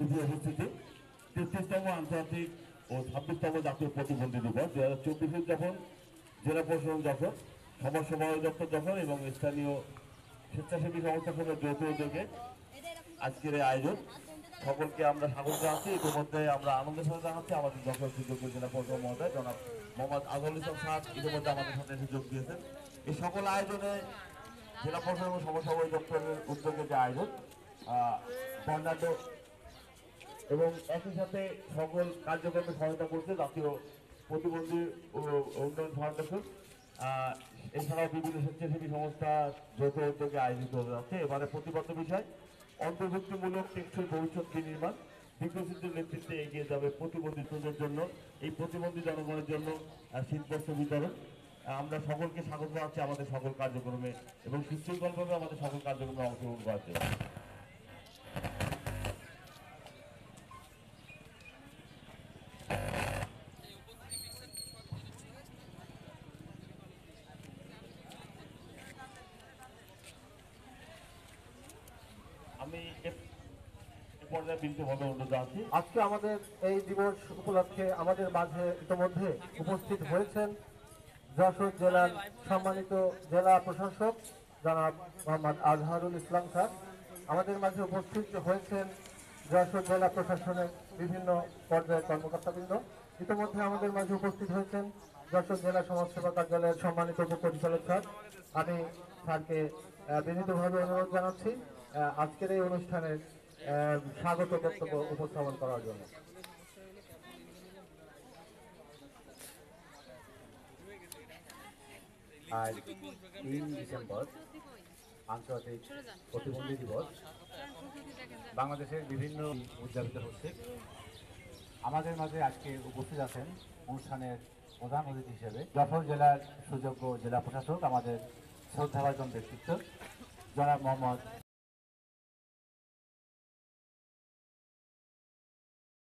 শুধু উপস্থিতি 33তম আন্তর্জাতিক ও 26তম জাতীয় প্রতিবন্ধী দিবস 2024 যখন জেলা প্রশাসন যখন সমাজ সমাজ দপ্তর যখন এবং স্থানীয় স্বেচ্ছাসেবী সংস্থাসমূহের যৌথ উদ্যোগে আজকের এই আয়োজন সকলকে আমরা স্বাগত জানাচ্ছি। ইতিমধ্যে আমরা আনন্দের সাথে জানাচ্ছি আমাদের যশোর সুযোগ্য জেলা প্রশাসক মহোদয় জনাব মোহাম্মদ আজহারুল ইসলাম স্যার ইতিমধ্যে আমাদের সাথে এসে যোগ দিয়েছেন। এই সকল আয়োজনে জেলা প্রশাসন এবং সমাজ সমাজ দপ্তরের উদ্যোগে যে আয়োজন বর্ণাঢ্য এবং একই সাথে সকল কার্যক্রমে সহায়তা করছে জাতীয় প্রতিবন্ধী উন্নয়ন ফাউন্ডেশন। এছাড়াও বিভিন্ন স্বেচ্ছাসেবী সংস্থা যৌথ উদ্যোগে আয়োজিত হতে যাচ্ছে। এবারে প্রতিবদ্ধ বিষয় অন্তর্ভুক্তিমূলক টেকসই ভবিষ্যৎ নির্মাণ বিকশিত নেতৃত্বে এগিয়ে যাবে প্রতিবন্ধীদের জন্য এই প্রতিবন্ধী জনগণের জন্য শীতবস্ত্র বিতরণ। আমরা সকলকে স্বাগত জানাচ্ছি আমাদের সকল কার্যক্রমে এবং সুশৃঙ্খলভাবে আমাদের সকল কার্যক্রমে অংশগ্রহণ করার জন্য। আমি পর্যায়ে বিনীতভাবে অনুরোধ জানাচ্ছি। আজকে আমাদের এই দিবস উপলক্ষে আমাদের মাঝে ইতিমধ্যে উপস্থিত হয়েছেন যশোর জেলার সম্মানিত জেলা প্রশাসক জনাব মোহাম্মদ আজহারুল ইসলাম স্যার। আমাদের মাঝে উপস্থিত হয়েছেন যশোর জেলা প্রশাসনের বিভিন্ন পর্যায়ের কর্মকর্তাবৃন্দ। ইতিমধ্যে আমাদের মাঝে উপস্থিত হয়েছেন যশোর জেলা সমাজসেবা কার্যালয়ের সম্মানিত উপপরিচালক স্যার। আমি স্যারকে বিনীতভাবে অনুরোধ জানাচ্ছি আজকের এই অনুষ্ঠানের স্বাগত বক্তব্য উপস্থাপন করার জন্য। আজ 3 ডিসেম্বর আন্তর্জাতিক প্রতিবন্ধী দিবস বাংলাদেশের বিভিন্ন উদযাপিত হচ্ছে। আমাদের মাঝে আজকে উপস্থিত আছেন অনুষ্ঠানের প্রধান অতিথি হিসেবে যশোর জেলার সুযোগ্য জেলা প্রশাসক আমাদের শ্রদ্ধাভাজন ব্যক্তিত্ব জনাব মোহাম্মদ